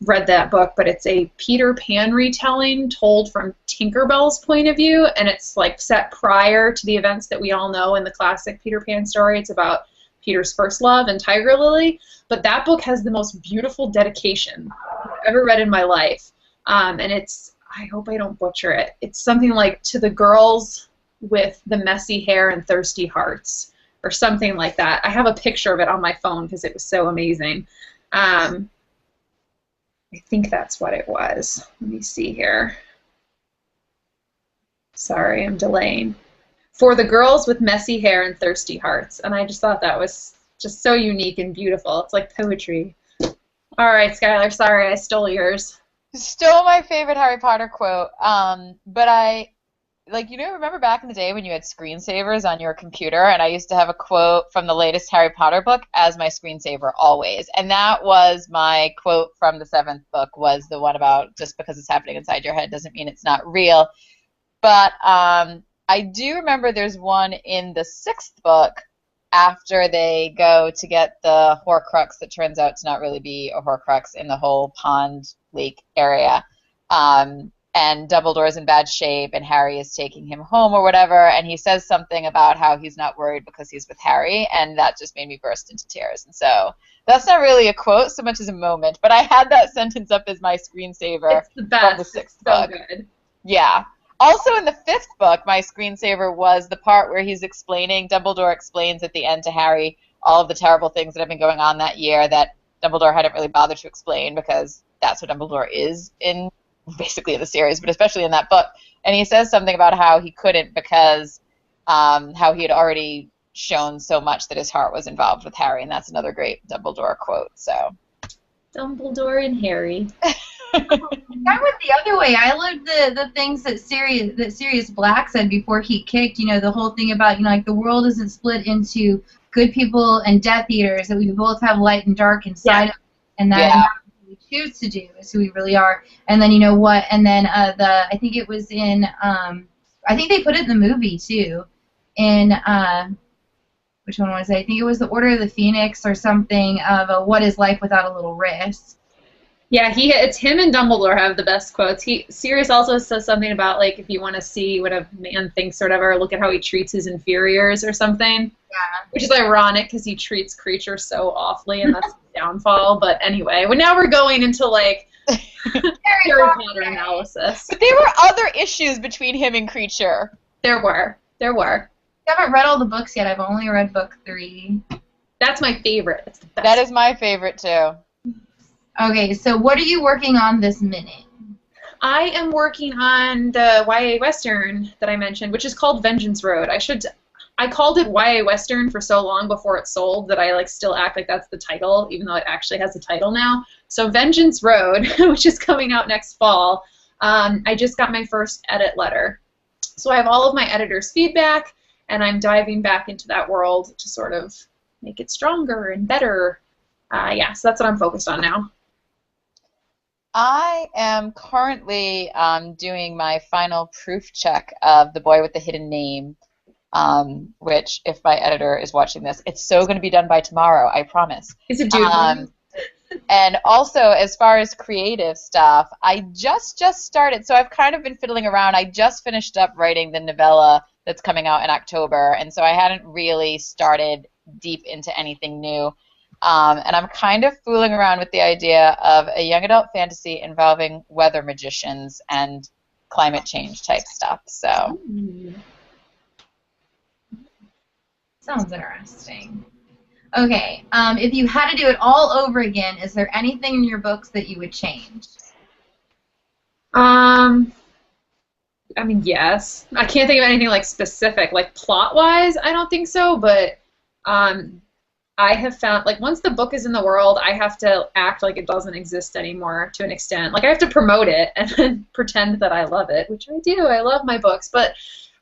read that book, but it's a Peter Pan retelling told from Tinkerbell's point of view, and it's like set prior to the events that we all know in the classic Peter Pan story. It's about Peter's first love and Tiger Lily, but that book has the most beautiful dedication I've ever read in my life, and it's, I hope I don't butcher it, it's something like "to the girls with the messy hair and thirsty hearts," or something like that. I have a picture of it on my phone because it was so amazing. I think that's what it was. Let me see here. Sorry, I'm delaying. "For the girls with messy hair and thirsty hearts." And I just thought that was just so unique and beautiful. It's like poetry. All right, Skylar, sorry I stole yours. Stole my favorite Harry Potter quote, but remember back in the day when you had screensavers on your computer, and I used to have a quote from the latest Harry Potter book as my screensaver always, and that was my quote from the 7th book, was the one about just because it's happening inside your head doesn't mean it's not real. But I do remember there's one in the 6th book after they go to get the Horcrux that turns out to not really be a Horcrux in the whole pond lake area. And Dumbledore's in bad shape, and Harry is taking him home or whatever, and he says something about how he's not worried because he's with Harry, and that just made me burst into tears. And so that's not really a quote so much as a moment, but I had that sentence up as my screensaver it's the best. from the 6th book. So good. Yeah. Also in the 5th book, my screensaver was the part where Dumbledore explains at the end to Harry all of the terrible things that have been going on that year that Dumbledore hadn't really bothered to explain because that's what Dumbledore is in basically in the series, but especially in that book. And he says something about how he couldn't because how he had already shown so much that his heart was involved with Harry, and that's another great Dumbledore quote. So Dumbledore and Harry. I went the other way. I loved the things that Sirius Black said before he kicked, the whole thing about, like the world isn't split into good people and Death Eaters, that we both have light and dark inside of us, and that we choose to do is who we really are. And then I think it was in I think they put it in the movie too. In which one was it? I think it was the Order of the Phoenix or something of what is life without a little risk. Yeah, it's him and Dumbledore have the best quotes. Sirius also says something about, like, if you want to see what a man thinks or whatever, look at how he treats his inferiors or something. Yeah. Which is ironic because he treats creatures so awfully, and that's his downfall. But anyway, now we're going into, like, Harry Potter analysis. But there were other issues between him and Creature. There were. I haven't read all the books yet. I've only read book 3. That's my favorite. It's the best. That is my favorite, too. Okay, so what are you working on this minute? I am working on the YA Western that I mentioned, which is called Vengeance Road. I called it YA Western for so long before it sold that I still act like that's the title, even though it actually has a title now. So Vengeance Road, which is coming out next fall, I just got my first edit letter. So I have all of my editor's feedback, and I'm diving back into that world to sort of make it stronger and better. So that's what I'm focused on now. I am currently doing my final proof check of The Boy with the Hidden Name, which, if my editor is watching this, it's so going to be done by tomorrow, I promise. Is it due? And also, as far as creative stuff, I just started, so I've kind of been fiddling around. I just finished up writing the novella that's coming out in October, and so I hadn't really started deep into anything new. And I'm kind of fooling around with the idea of a young adult fantasy involving weather magicians and climate change type stuff. So Sounds interesting. Okay, if you had to do it all over again, is there anything in your books that you would change? I mean, yes. I can't think of anything like specific, like plot-wise. I don't think so, but I have found like once the book is in the world, I have to act like it doesn't exist anymore to an extent. Like I have to promote it and then pretend that I love it, which I do. I love my books, but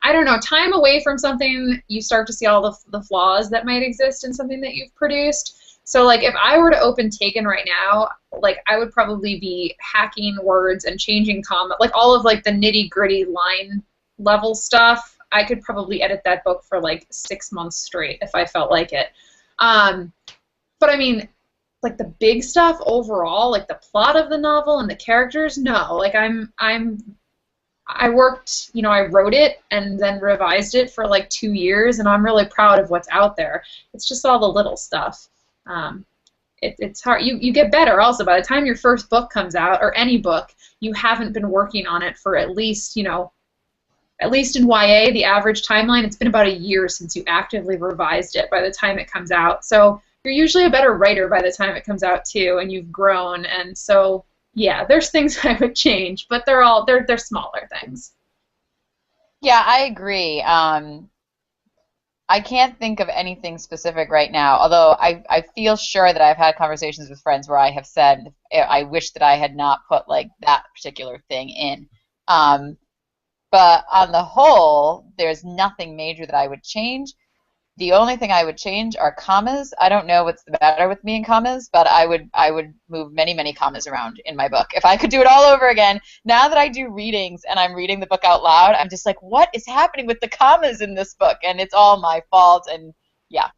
I don't know. Time away from something, you start to see all the flaws that might exist in something that you've produced. So like if I were to open Taken right now, like I would probably be hacking words and changing comma, like all of like the nitty-gritty line level stuff. I could probably edit that book for like 6 months straight if I felt like it. But I mean, like the big stuff overall, like the plot of the novel and the characters, no. Like I worked, you know, I wrote it and then revised it for like 2 years, and I'm really proud of what's out there. It's just all the little stuff. It's hard. You get better also. By the time your first book comes out, or any book, you haven't been working on it for at least, you know, at least in YA, the average timeline, it's been about a year since you actively revised it by the time it comes out. So you're usually a better writer by the time it comes out too, and you've grown. And so, yeah, there's things I would change, but they're smaller things. Yeah, I agree. I can't think of anything specific right now, although I feel sure that I've had conversations with friends where I have said I wish that I had not put like that particular thing in. But on the whole, there's nothing major that I would change. The only thing I would change are commas. I don't know what's the matter with me in commas, but I would move many, many commas around in my book. If I could do it all over again, now that I do readings and I'm reading the book out loud, I'm just like, what is happening with the commas in this book? And it's all my fault, and yeah.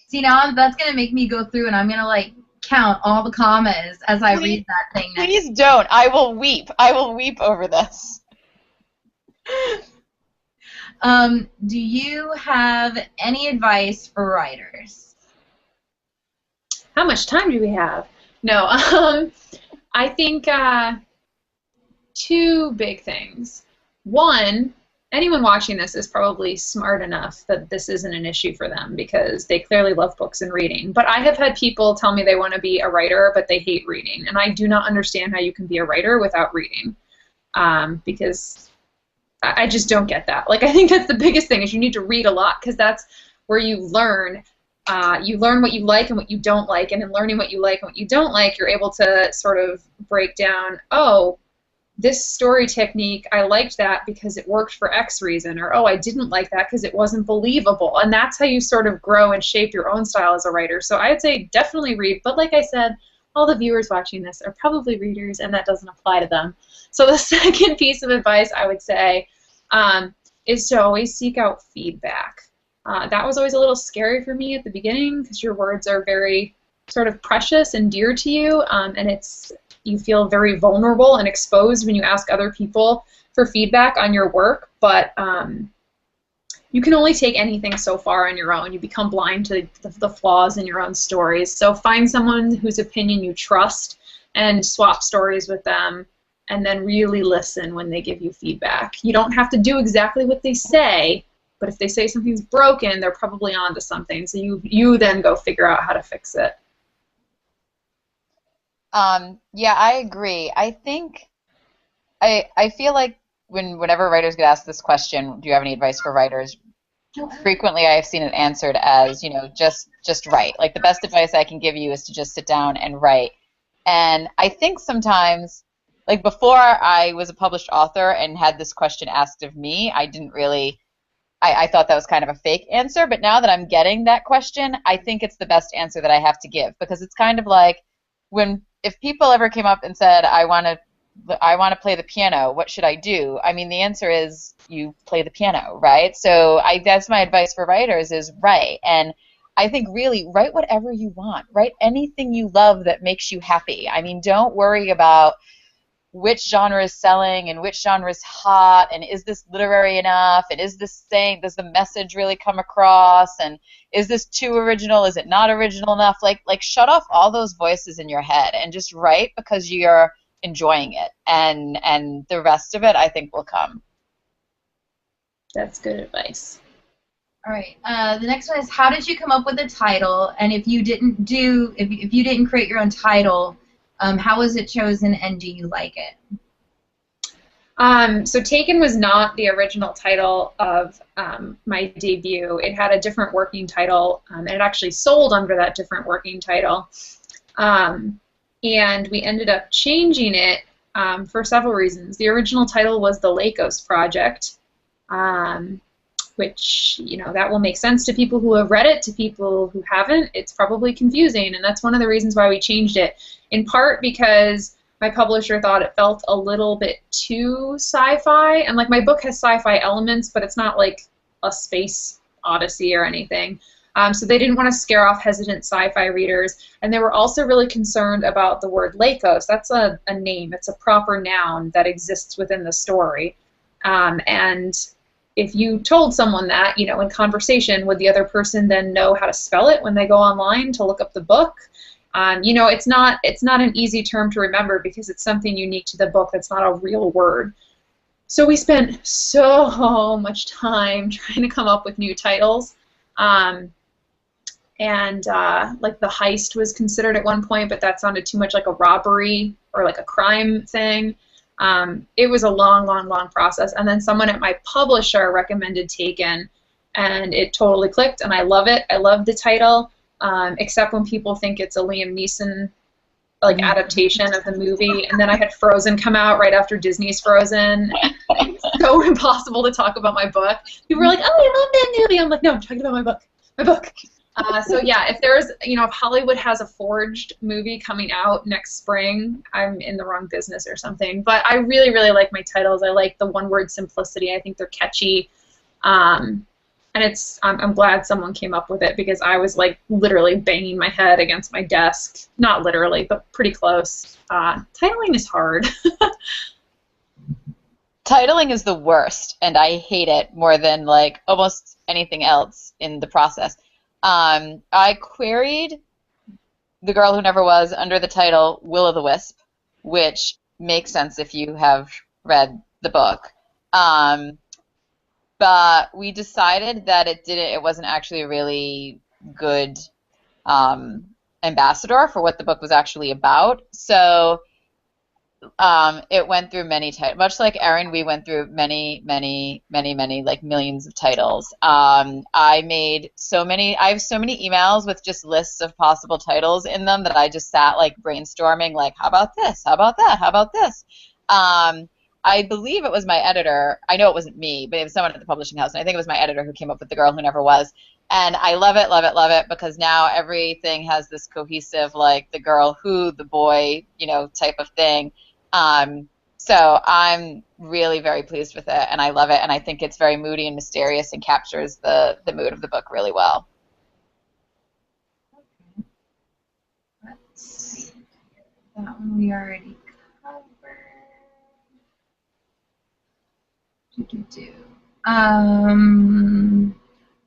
See, now that's going to make me go through and I'm going to, like, count all the commas as I read that thing next. Please don't. I will weep. I will weep over this. Do you have any advice for writers? How much time do we have? No, I think 2 big things. One, anyone watching this is probably smart enough that this isn't an issue for them because they clearly love books and reading. But I have had people tell me they want to be a writer, but they hate reading. And I do not understand how you can be a writer without reading, because I just don't get that. Like, I think that's the biggest thing is you need to read a lot because that's where you learn. You learn what you like and what you don't like, and in learning what you like and what you don't like, you're able to sort of break down, oh, this story technique, I liked that because it worked for X reason, or oh, I didn't like that because it wasn't believable. And that's how you sort of grow and shape your own style as a writer. So I would say definitely read, but like I said, all the viewers watching this are probably readers, and that doesn't apply to them. So the second piece of advice I would say is to always seek out feedback. That was always a little scary for me at the beginning because your words are very sort of precious and dear to you, and you feel very vulnerable and exposed when you ask other people for feedback on your work, but you can only take anything so far on your own. You become blind to the flaws in your own stories. So find someone whose opinion you trust and swap stories with them, and then really listen when they give you feedback. You don't have to do exactly what they say, but if they say something's broken, they're probably onto something. So you then go figure out how to fix it. Yeah, I agree. I think I feel like whenever writers get asked this question, do you have any advice for writers? Frequently I have seen it answered as, you know, just write. Like the best advice I can give you is to just sit down and write. And I think sometimes, like before I was a published author and had this question asked of me, I didn't really, I thought that was kind of a fake answer, but now that I'm getting that question, I think it's the best answer that I have to give, because it's kind of like if people ever came up and said, I want to play the piano, what should I do? I mean, the answer is you play the piano, right? So that's my advice for writers is write. And I think really write whatever you want. Write anything you love that makes you happy. I mean, don't worry about which genre is selling and which genre is hot and is this literary enough and does the message really come across and is this too original, is it not original enough? Like shut off all those voices in your head and just write because you're enjoying it, and the rest of it I think will come. That's good advice. All right. The next one is, how did you come up with the title? And if you didn't if you didn't create your own title, how was it chosen, and do you like it? So Taken was not the original title of my debut. It had a different working title, and it actually sold under that different working title. And we ended up changing it for several reasons. The original title was The Lakos Project, which, you know, that will make sense to people who have read it. To people who haven't, it's probably confusing, and that's one of the reasons why we changed it, in part because my publisher thought it felt a little bit too sci-fi, and like my book has sci-fi elements, but it's not like a space odyssey or anything. So they didn't want to scare off hesitant sci-fi readers, and they were also really concerned about the word Lakos. That's a name. It's a proper noun that exists within the story. And if you told someone that, you know, in conversation, would the other person then know how to spell it when they go online to look up the book? You know, it's not an easy term to remember because it's something unique to the book that's not a real word. So we spent so much time trying to come up with new titles. Like The Heist was considered at one point, but that sounded too much like a robbery or like a crime thing. It was a long, long, long process. And then someone at my publisher recommended Taken, and it totally clicked, and I love it. I love the title. Except when people think it's a Liam Neeson like adaptation of the movie, and then I had Frozen come out right after Disney's Frozen. It's so impossible to talk about my book. People were like, "Oh, I love that movie." I'm like, "No, I'm talking about my book. My book." So yeah, if there's, you know, if Hollywood has a forged movie coming out next spring, I'm in the wrong business or something. But I really, really like my titles. I like the one-word simplicity. I think they're catchy. And I'm glad someone came up with it because I was like literally banging my head against my desk. Not literally, but pretty close. Titling is hard. Titling is the worst, and I hate it more than like almost anything else in the process. I queried The Girl Who Never Was under the title Will-o'-the-Wisp, which makes sense if you have read the book. But we decided that it wasn't actually a really good ambassador for what the book was actually about. So it went through many titles. Much like Erin, we went through many, like millions of titles. I have so many emails with just lists of possible titles in them that I just sat like brainstorming, like, how about this? How about that? How about this? I believe it was my editor. I know it wasn't me, but it was someone at the publishing house, and I think it was my editor who came up with The Girl Who Never Was. And I love it, love it, love it, because now everything has this cohesive, like, the girl who, the boy, you know, type of thing. So I'm really very pleased with it, and I love it, and I think it's very moody and mysterious and captures the mood of the book really well. Okay. Let's see. That one we already covered.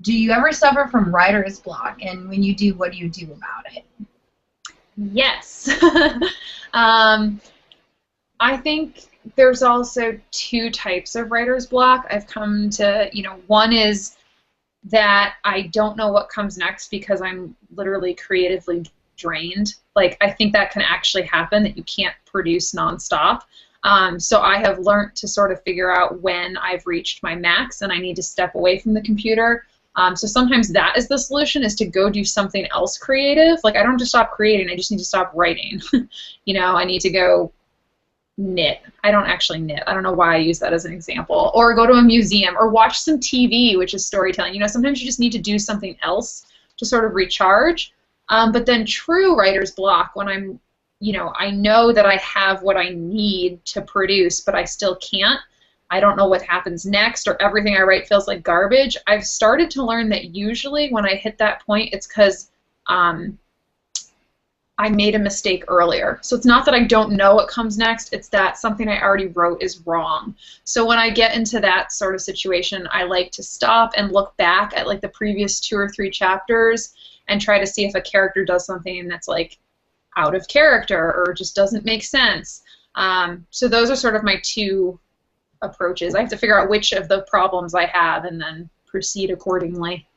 Do you ever suffer from writer's block? And when you do, what do you do about it? Yes. I think there's also two types of writer's block. I've come to, you know, one is that I don't know what comes next because I'm literally creatively drained. Like, I think that can actually happen, that you can't produce nonstop. So I have learned to sort of figure out when I've reached my max and I need to step away from the computer. So sometimes that is the solution, is to go do something else creative. Like, I don't have to stop creating, I just need to stop writing. You know, I need to go knit. I don't actually knit. I don't know why I use that as an example. Or go to a museum, or watch some TV, which is storytelling. You know, sometimes you just need to do something else to sort of recharge. But then true writer's block, when I'm, you know, I know that I have what I need to produce, but I still can't. I don't know what happens next, or everything I write feels like garbage. I've started to learn that usually when I hit that point, it's because I made a mistake earlier. So it's not that I don't know what comes next, it's that something I already wrote is wrong. So when I get into that sort of situation, I like to stop and look back at like the previous 2 or 3 chapters and try to see if a character does something that's like out of character or just doesn't make sense. So those are sort of my 2 approaches. I have to figure out which of the problems I have and then proceed accordingly.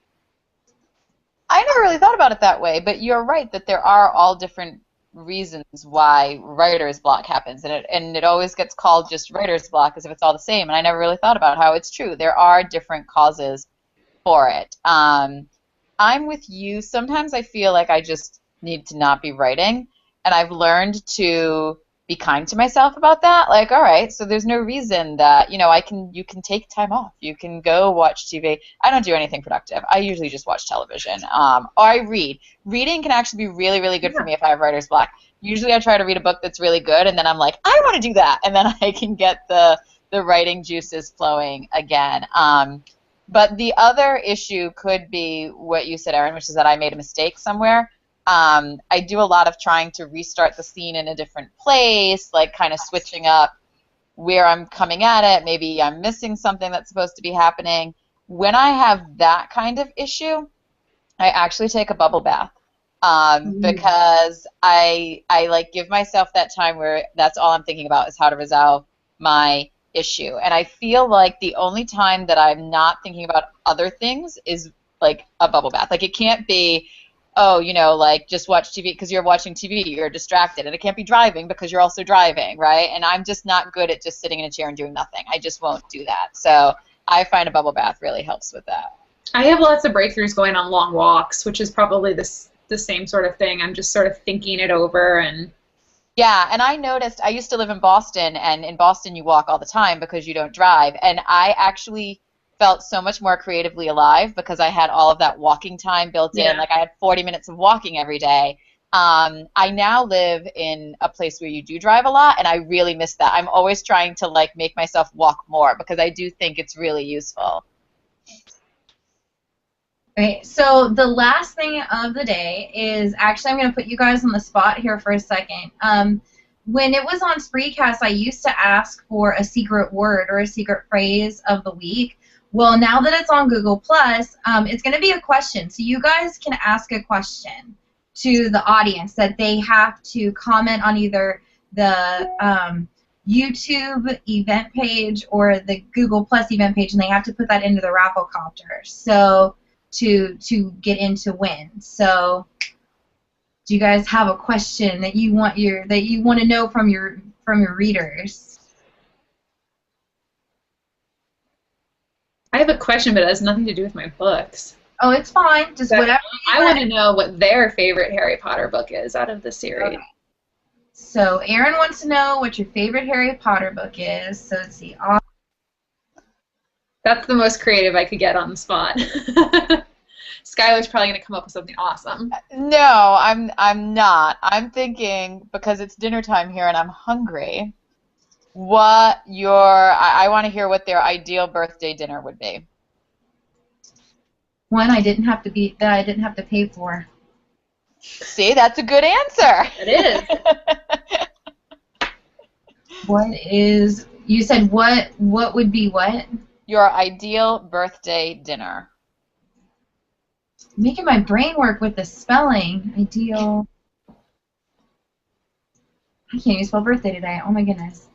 I never really thought about it that way, but you're right that there are all different reasons why writer's block happens, and it always gets called just writer's block as if it's all the same, and I never really thought about how it's true. There are different causes for it. I'm with you. Sometimes I feel like I just need to not be writing, and I've learned to be kind to myself about that. Like, all right, so there's no reason that, you can take time off. You can go watch TV. I don't do anything productive. I usually just watch television. Or I read. Reading can actually be really, really good for me if I have writer's block. Usually I try to read a book that's really good, and then I'm like, I want to do that, and then I can get the writing juices flowing again. But the other issue could be what you said, Erin, which is that I made a mistake somewhere. I do a lot of trying to restart the scene in a different place, like kind of switching up where I'm coming at it. Maybe I'm missing something that's supposed to be happening. When I have that kind of issue, I actually take a bubble bath because I like give myself that time where that's all I'm thinking about is how to resolve my issue. And I feel like the only time that I'm not thinking about other things is like a bubble bath. Like it can't be, oh, like just watch TV because you're watching TV, you're distracted. And it can't be driving because you're also driving, right? And I'm just not good at just sitting in a chair and doing nothing. I just won't do that. So I find a bubble bath really helps with that. I have lots of breakthroughs going on long walks, which is probably the same sort of thing. I'm just sort of thinking it over and... Yeah, and I noticed, I used to live in Boston, and in Boston you walk all the time because you don't drive, and I actually felt so much more creatively alive because I had all of that walking time built in. Like I had 40 minutes of walking every day. I now live in a place where you do drive a lot, and I really miss that. I'm always trying to like make myself walk more because I do think it's really useful. Okay, so the last thing of the day is actually I'm going to put you guys on the spot here for a second. When it was on Spreecast, I used to ask for a secret word or a secret phrase of the week. Well, now that it's on Google+, it's going to be a question. So you guys can ask a question to the audience that they have to comment on either the YouTube event page or the Google+ event page, and they have to put that into the Rafflecopter. So to get in to win. So do you guys have a question that you want to know from your readers? I have a question, but it has nothing to do with my books. Oh, it's fine. Just but whatever. I want to know what their favorite Harry Potter book is out of the series. Okay. So Erin wants to know what your favorite Harry Potter book is. So let's see. That's the most creative I could get on the spot. Skylar's probably going to come up with something awesome. No, I'm not. I'm thinking, because it's dinner time here and I'm hungry, I want to hear what their ideal birthday dinner would be. One I didn't have to pay for. See, that's a good answer. It is. You said what would be what? Your ideal birthday dinner. Making my brain work with the spelling. Ideal. I can't even spell birthday today. Oh my goodness.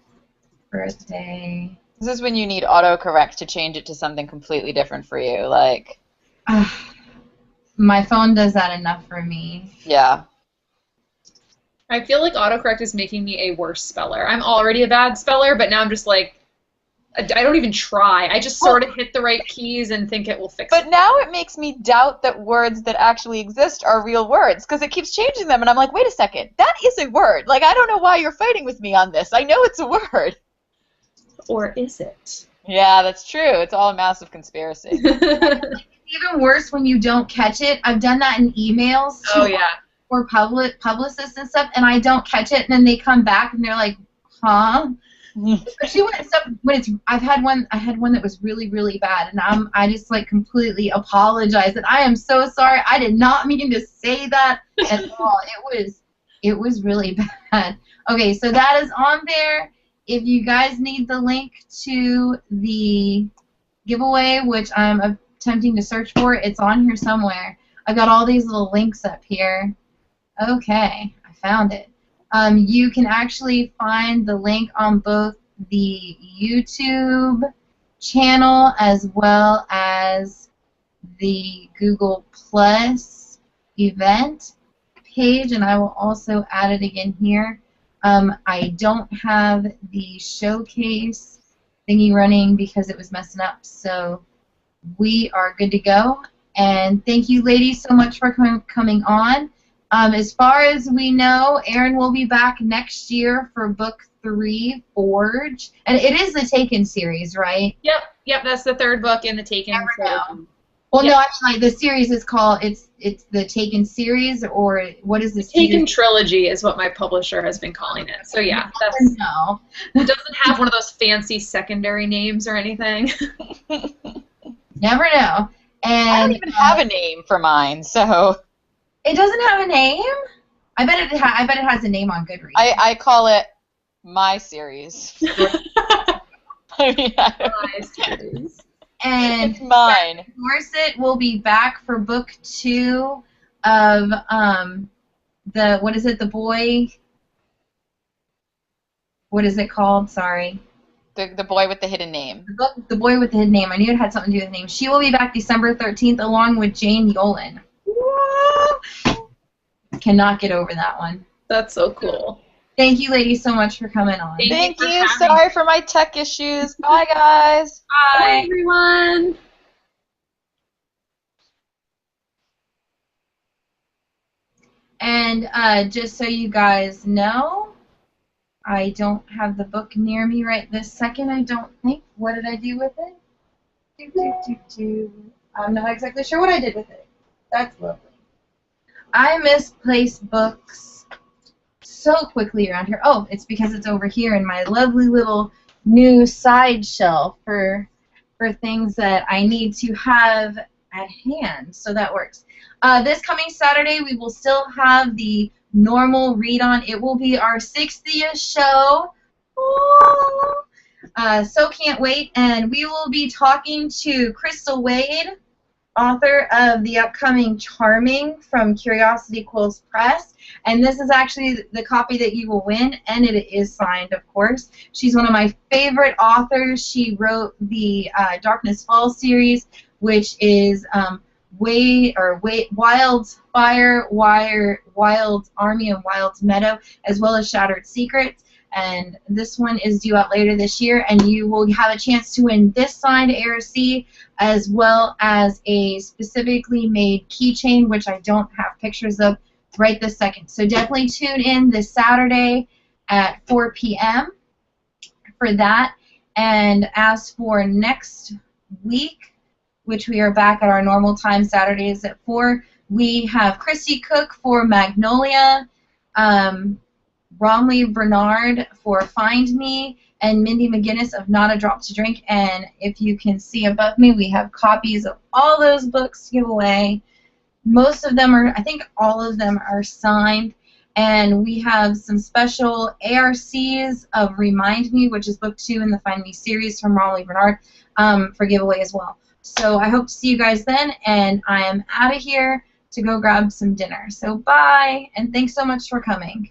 Birthday. This is when you need autocorrect to change it to something completely different for you, like. My phone does that enough for me. Yeah. I feel like autocorrect is making me a worse speller. I'm already a bad speller, but now I'm just like, I don't even try. I just sort of hit the right keys and think it will fix it. But now it makes me doubt that words that actually exist are real words, because it keeps changing them, and I'm like, wait a second, that is a word. Like, I don't know why you're fighting with me on this. I know it's a word. Or is it? Yeah, that's true. It's all a massive conspiracy. Even worse when you don't catch it. I've done that in emails or publicists and stuff, and I don't catch it, and then they come back and they're like, huh? Especially when it's I had one that was really, really bad, and I just like completely apologize and I am so sorry. I did not mean to say that at all. It was really bad. Okay, so that is on there. If you guys need the link to the giveaway, which I'm attempting to search for, it's on here somewhere. I've got all these little links up here. Okay, I found it. You can actually find the link on both the YouTube channel as well as the Google Plus event page, and I will also add it again here. I don't have the showcase thingy running because it was messing up, so we are good to go. And thank you, ladies, so much for coming on. As far as we know, Erin will be back next year for book 3, Forge. And it is the Taken series, right? Yep, that's the 3rd book in the Taken series. Well, no, I mean, like, the series is called, it's the Taken series, or what is this? Taken trilogy is what my publisher has been calling it. So yeah, that's no. It doesn't have one of those fancy secondary names or anything. Never know. And I don't even have a name for mine, so it doesn't have a name. I bet it has a name on Goodreads. I call it my series. My series. And it's mine. Dorset will be back for book 2 of the, what is it, the boy? What is it called? Sorry. The boy with the hidden name. The boy with the hidden name. I knew it had something to do with the name. She will be back December 13th along with Jane Yolen. Cannot get over that one. That's so cool. Thank you, ladies, so much for coming on. Thank you. Sorry for my tech issues. Bye, guys. Bye, everyone. And just so you guys know, I don't have the book near me right this second, I don't think. What did I do with it? I'm not exactly sure what I did with it. That's lovely. I misplace books so quickly around here. Oh, it's because it's over here in my lovely little new side shelf for things that I need to have at hand. So that works. This coming Saturday, we will still have the normal read-on. It will be our 60th show. So can't wait. And we will be talking to Crystal Wade, author of the upcoming Charming from Curiosity Quills Press. And this is actually the copy that you will win, and it is signed, of course. She's one of my favorite authors. She wrote the Darkness Falls series, which is Wild's Fire, Wild's Army, and Wild's Meadow, as well as Shattered Secrets. And this one is due out later this year, and you will have a chance to win this signed ARC, as well as a specifically made keychain, which I don't have pictures of right this second. So definitely tune in this Saturday at 4 p.m. for that. And as for next week, which we are back at our normal time, Saturdays at 4, we have Christy Cook for Magnolia, Bromley Bernard for Find Me, and Mindy McGinnis of Not a Drop to Drink. And if you can see above me, we have copies of all those books to give away. Most of them are, I think all of them are signed. And we have some special ARCs of Remind Me, which is book 2 in the Find Me series from Bromley Bernard, for giveaway as well. So I hope to see you guys then, and I am out of here to go grab some dinner. So bye, and thanks so much for coming.